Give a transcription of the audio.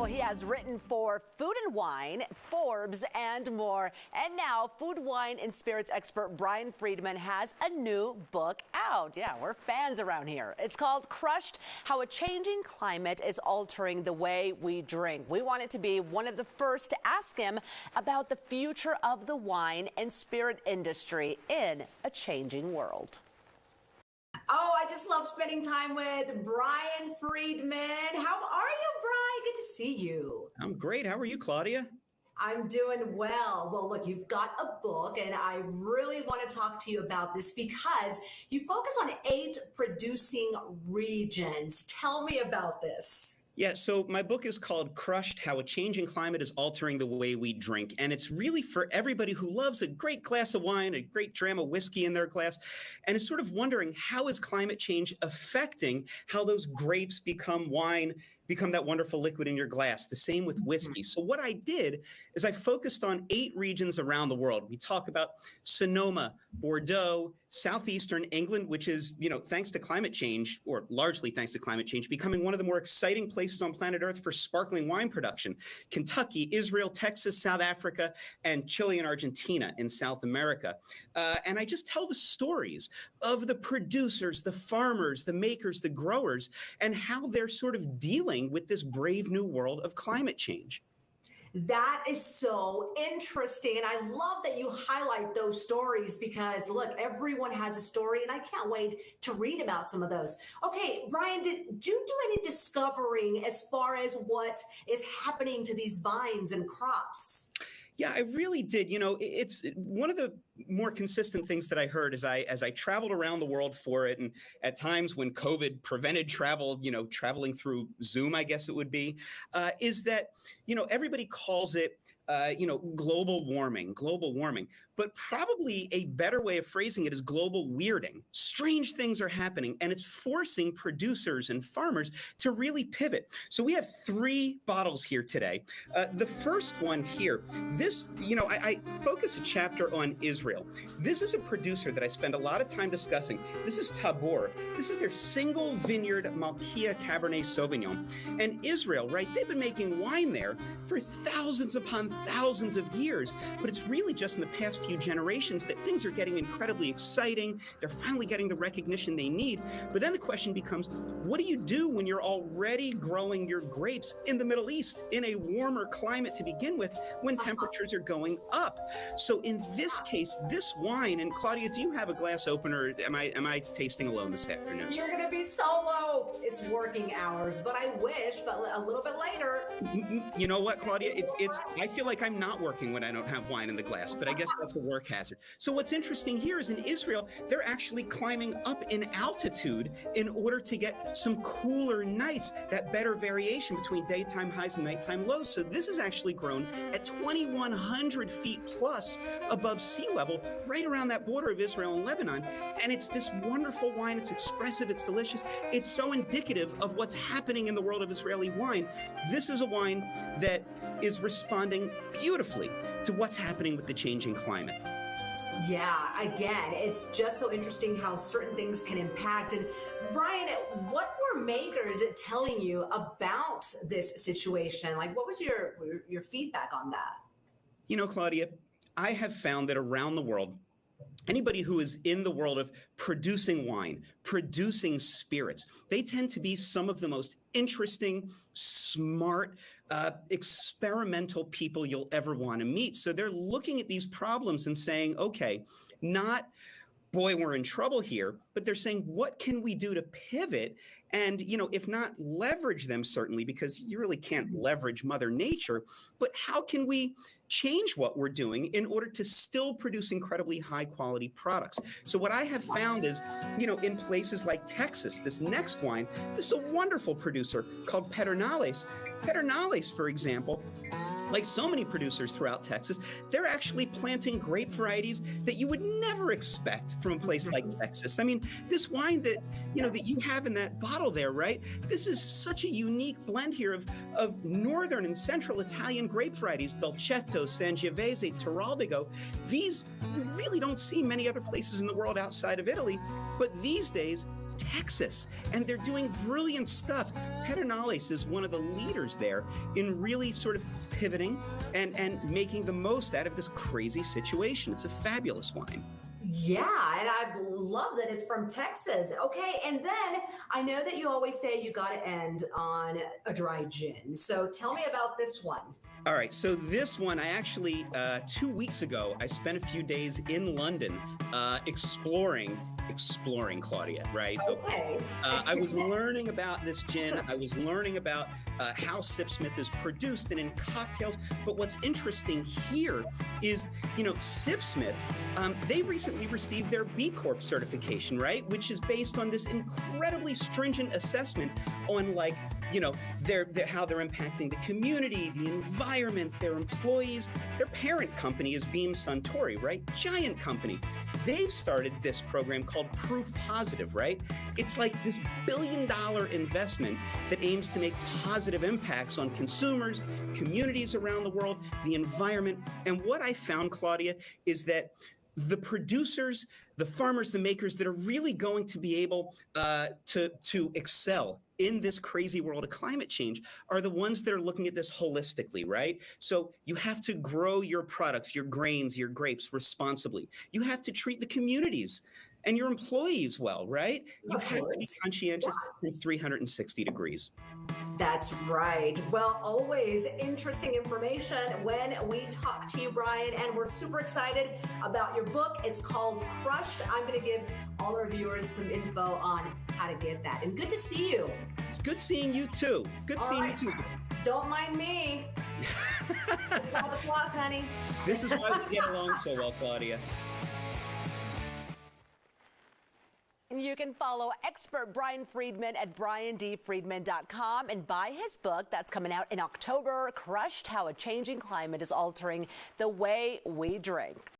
he has written for Food and Wine, Forbes, and more. And now, food, wine, and spirits expert Brian Freedman has a new book out. Yeah, we're fans around here. It's called Crushed: How a Changing Climate is Altering the Way We Drink. We wanted to be one of the first to ask him about the future of the wine and spirit industry in a changing world. Oh, I just love spending time with Brian Freedman. How are you, Brian? Good to see you. I'm great. How are you, Claudia? I'm doing well. Well, look, you've got a book, and I really want to talk to you about this because you focus on 8 producing regions. Tell me about this. Yeah, so my book is called Crushed: How a Changing Climate is Altering the Way We Drink. And it's really for everybody who loves a great glass of wine, a great dram of whiskey in their glass, and is sort of wondering, how is climate change affecting how those grapes become wine, become that wonderful liquid in your glass? The same with whiskey. So what I did is I focused on 8 regions around the world. We talk about Sonoma, Bordeaux, southeastern England, which is, thanks to climate change, or largely thanks to climate change, becoming one of the more exciting places on planet Earth for sparkling wine production. Kentucky, Israel, Texas, South Africa, and Chile and Argentina in South America. And I just tell the stories of the producers, the farmers, the makers, the growers, and how they're sort of dealing with this brave new world of climate change. That is so interesting. And I love that you highlight those stories because, look, everyone has a story, and I can't wait to read about some of those. Okay, Brian, did you do any discovering as far as what is happening to these vines and crops? Yeah, I really did. It's one of the more consistent things that I heard as I traveled around the world for it, and at times when COVID prevented travel, traveling through Zoom, I guess it would be, is that, everybody calls it, global warming, but probably a better way of phrasing it is global weirding. Strange things are happening, and it's forcing producers and farmers to really pivot. So we have 3 bottles here today. The first one here, this, I focus a chapter on Israel. This is a producer that I spend a lot of time discussing. This is Tabor. This is their single vineyard Malkiya Cabernet Sauvignon. And Israel, right, they've been making wine there for thousands upon thousands of years, but it's really just in the past few generations that things are getting incredibly exciting. They're finally getting the recognition they need. But then the question becomes, what do you do when you're already growing your grapes in the Middle East in a warmer climate to begin with, when temperatures are going up? So in this case, this wine, and Claudia, do you have a glass opener? Am I tasting alone this afternoon? You're going to be solo. It's working hours, but I wish, but a little bit later. You know what, Claudia? I feel like I'm not working when I don't have wine in the glass, but I guess that's a work hazard. So what's interesting here is in Israel, they're actually climbing up in altitude in order to get some cooler nights, that better variation between daytime highs and nighttime lows. So this is actually grown at 2,100 feet plus above sea level, right around that border of Israel and Lebanon. And it's this wonderful wine. It's expressive. It's delicious. It's so indicative of what's happening in the world of Israeli wine. This is a wine that is responding beautifully to what's happening with the changing climate. Yeah, again, it's just so interesting how certain things can impact. And Brian, what were makers telling you about this situation? Like, what was your feedback on that? Claudia, I have found that around the world, anybody who is in the world of producing wine, producing spirits, they tend to be some of the most interesting, smart, experimental people you'll ever want to meet. So they're looking at these problems and saying, okay, not, boy, we're in trouble here, but they're saying, what can we do to pivot? And, if not leverage them, certainly, because you really can't leverage Mother Nature, but how can we change what we're doing in order to still produce incredibly high quality products? So what I have found is, in places like Texas, this next wine, this is a wonderful producer called Pedernales. Pedernales, for example, like so many producers throughout Texas, they're actually planting grape varieties that you would never expect from a place like Texas. I mean, this wine that, that you have in that bottle there, right? This is such a unique blend here of northern and central Italian grape varieties, Dolcetto, Sangiovese, Tiraldigo. These you really don't see many other places in the world outside of Italy, but these days, Texas, and they're doing brilliant stuff. Pedernales is one of the leaders there in really sort of pivoting and making the most out of this crazy situation. It's a fabulous wine. Yeah, and I love that it's from Texas. Okay, and then I know that you always say you got to end on a dry gin. So tell me about this one. All right, so this one, I actually, 2 weeks ago, I spent a few days in London exploring, Claudia, right? Okay. I was learning about this gin. I was learning about how Sipsmith is produced and in cocktails. But what's interesting here is, Sipsmith, they recently received their B Corp certification, right? Which is based on this incredibly stringent assessment on how they're impacting the community, the environment, their employees. Their parent company is Beam Suntory, right? Giant company. They've started this program called Proof Positive, right? It's like this billion-dollar investment that aims to make positive impacts on consumers, communities around the world, the environment. And what I found, Claudia, is that the producers, the farmers, the makers that are really going to be able to excel in this crazy world of climate change are the ones that are looking at this holistically, right? So you have to grow your products, your grains, your grapes responsibly. You have to treat the communities and your employees well, right? You have to be conscientious from 360 degrees. That's right. Well, always interesting information when we talk to you, Brian, and we're super excited about your book. It's called Crushed. I'm going to give all our viewers some info on how to get that. And good to see you. It's good seeing you too. Good seeing you too. Don't mind me. It's all the clock, honey. This is why we get along so well, Claudia. You can follow expert Brian Freedman at briandfreedman.com and buy his book that's coming out in October, Crushed: How a Changing Climate is Altering the Way We Drink.